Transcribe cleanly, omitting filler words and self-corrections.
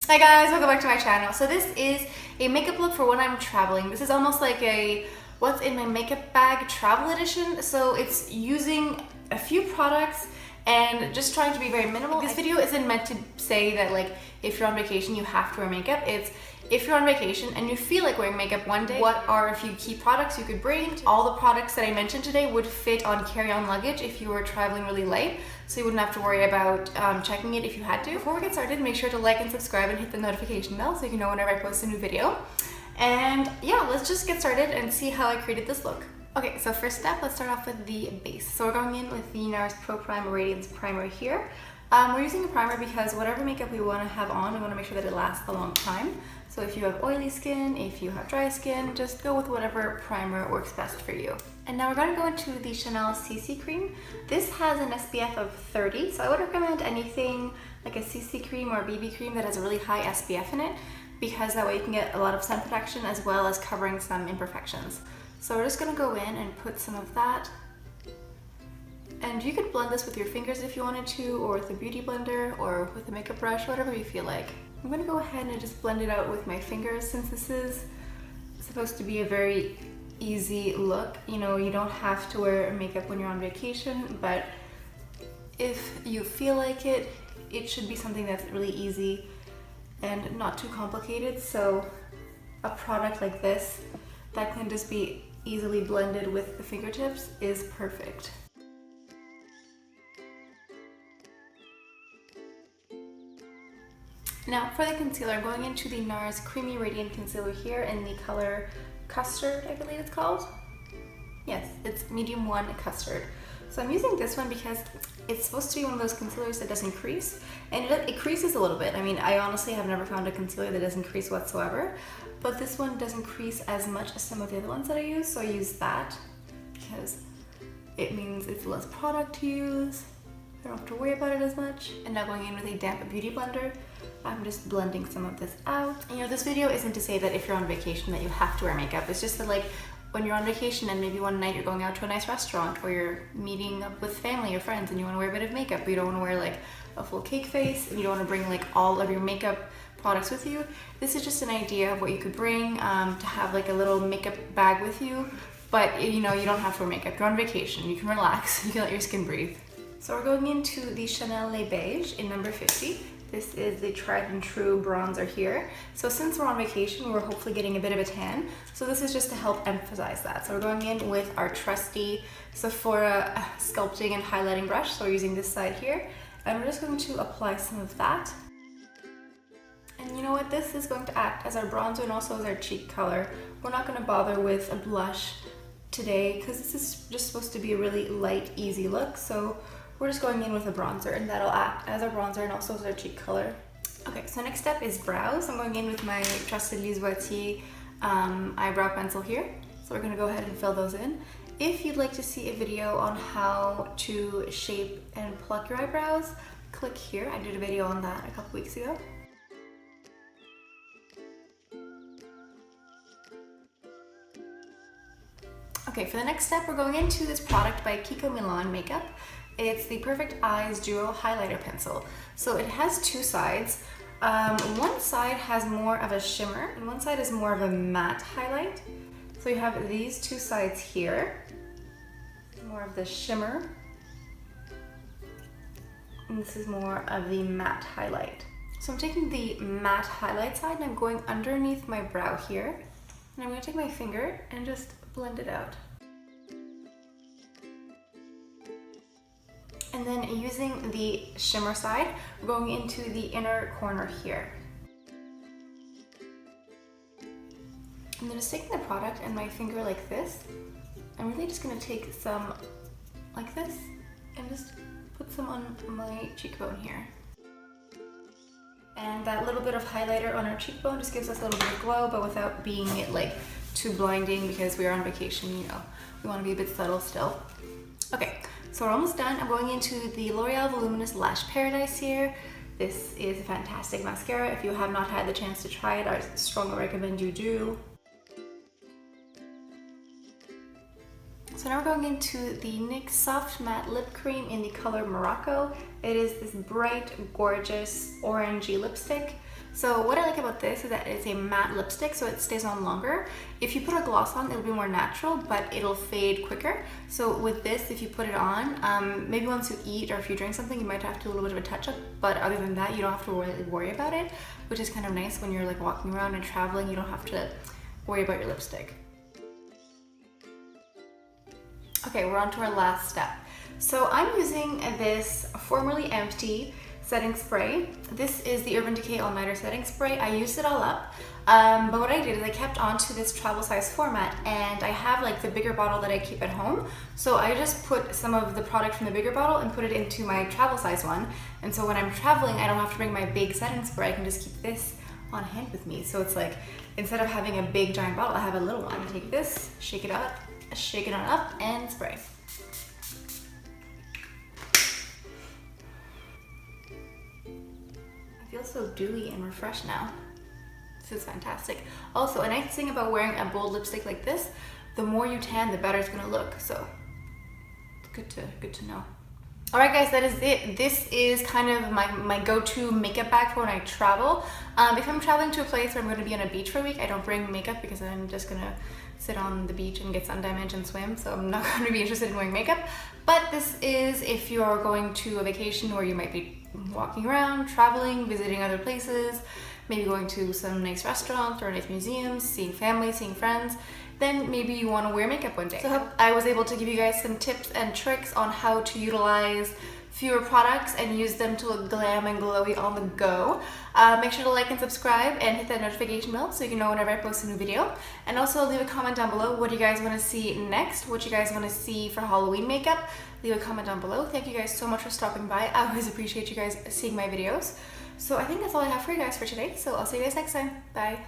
Hi guys, welcome back to my channel. So this is a makeup look for when I'm traveling. This is almost like a what's in my makeup bag travel edition. So it's using a few products and just trying to be very minimal. This video isn't meant to say that like if you're on vacation you have to wear makeup. It's if you're on vacation and you feel like wearing makeup one day, what are a few key products you could bring? All the products that I mentioned today would fit on carry-on luggage if you were traveling really light, so you wouldn't have to worry about checking it if you had to. Before we get started, make sure to like and subscribe and hit the notification bell so you can know whenever I post a new video. And yeah, let's just get started and see how I created this look. Okay, so first step, let's start off with the base. So we're going in with the NARS Pro Prime Radiance Primer here. We're using a primer because whatever makeup we want to have on, we want to make sure that it lasts a long time. So if you have oily skin, if you have dry skin, just go with whatever primer works best for you. And now we're going to go into the Chanel CC cream. This has an SPF of 30, so I would recommend anything like a CC cream or a BB cream that has a really high SPF in it, because that way you can get a lot of sun protection as well as covering some imperfections. So we're just going to go in and put some of that. And you could blend this with your fingers if you wanted to, or with a beauty blender, or with a makeup brush, whatever you feel like. I'm gonna go ahead and just blend it out with my fingers since this is supposed to be a very easy look. You know, you don't have to wear makeup when you're on vacation, but if you feel like it, it should be something that's really easy and not too complicated. So a product like this that can just be easily blended with the fingertips is perfect. Now for the concealer, I'm going into the NARS Creamy Radiant Concealer here in the color Custard, I believe it's called. Yes, it's medium 1 Custard. So I'm using this one because it's supposed to be one of those concealers that doesn't crease, and it creases a little bit. I mean, I honestly have never found a concealer that doesn't crease whatsoever, but this one doesn't crease as much as some of the other ones that I use, so I use that because it means it's less product to use. I don't have to worry about it as much. And now going in with a damp beauty blender, I'm just blending some of this out. You know, this video isn't to say that if you're on vacation that you have to wear makeup. It's just that like when you're on vacation and maybe one night you're going out to a nice restaurant or you're meeting up with family or friends and you want to wear a bit of makeup, but you don't want to wear like a full cake face and you don't want to bring like all of your makeup products with you. This is just an idea of what you could bring to have like a little makeup bag with you. But you know, you don't have to wear makeup. You're on vacation. You can relax. You can let your skin breathe. So we're going into the Chanel Le Beige in number 50. This is the tried and true bronzer here. So since we're on vacation, we're hopefully getting a bit of a tan. So this is just to help emphasize that. So we're going in with our trusty Sephora sculpting and highlighting brush. So we're using this side here. And we're just going to apply some of that. And you know what? This is going to act as our bronzer and also as our cheek color. We're not going to bother with a blush today because this is just supposed to be a really light, easy look. So we're just going in with a bronzer and that'll act as our bronzer and also as our cheek color. Okay, so next step is brows. I'm going in with my trusted Lise Watier eyebrow pencil here. So we're gonna go ahead and fill those in. If you'd like to see a video on how to shape and pluck your eyebrows, click here. I did a video on that a couple weeks ago. Okay, for the next step, we're going into this product by Kiko Millan Makeup. It's the Perfect Eyes Duo Highlighter Pencil. So it has two sides. One side has more of a shimmer and one side is more of a matte highlight. So you have these two sides here. More of the shimmer. And this is more of the matte highlight. So I'm taking the matte highlight side and I'm going underneath my brow here. And I'm going to take my finger and just blend it out. And then using the shimmer side, we're going into the inner corner here. And then just taking the product and my finger like this, I'm really just going to take some like this and just put some on my cheekbone here. And that little bit of highlighter on our cheekbone just gives us a little bit of glow, but without being it like too blinding because we are on vacation, you know. We want to be a bit subtle still. Okay, so we're almost done. I'm going into the L'Oreal Voluminous Lash Paradise here. This is a fantastic mascara. If you have not had the chance to try it, I strongly recommend you do. So now we're going into the NYX Soft Matte Lip Cream in the color Morocco. It is this bright, gorgeous, orangey lipstick. So what I like about this is that it's a matte lipstick, so it stays on longer. If you put a gloss on, it'll be more natural, but it'll fade quicker. So with this, if you put it on, maybe once you eat or if you drink something, you might have to do a little bit of a touch-up, but other than that, you don't have to really worry about it, which is kind of nice when you're like walking around and traveling. You don't have to worry about your lipstick. Okay, we're on to our last step. So I'm using this formerly empty setting spray. This is the Urban Decay All Nighter setting spray. I used it all up, but what I did is I kept onto this travel size format, and I have like the bigger bottle that I keep at home. So I just put some of the product from the bigger bottle and put it into my travel size one. And so when I'm traveling, I don't have to bring my big setting spray. I can just keep this on hand with me. So it's like, instead of having a big giant bottle, I have a little one. I take this, shake it on up, and spray. I feel so dewy and refreshed now. This is fantastic. Also, a nice thing about wearing a bold lipstick like this, the more you tan, the better it's gonna look. So, good to know. All right, guys, that is it. This is kind of my go-to makeup bag for when I travel. If I'm traveling to a place where I'm going to be on a beach for a week, I don't bring makeup because I'm just going to sit on the beach and get sun damage and swim, so I'm not going to be interested in wearing makeup. But this is if you are going to a vacation where you might be walking around, traveling, visiting other places, maybe going to some nice restaurants or nice museums, seeing family, seeing friends, then maybe you want to wear makeup one day. So I hope I was able to give you guys some tips and tricks on how to utilize fewer products and use them to look glam and glowy on the go. Make sure to like and subscribe and hit that notification bell so you can know whenever I post a new video. And also leave a comment down below what you guys want to see next, what you guys want to see for Halloween makeup. Leave a comment down below. Thank you guys so much for stopping by. I always appreciate you guys seeing my videos. So I think that's all I have for you guys for today. So I'll see you guys next time. Bye.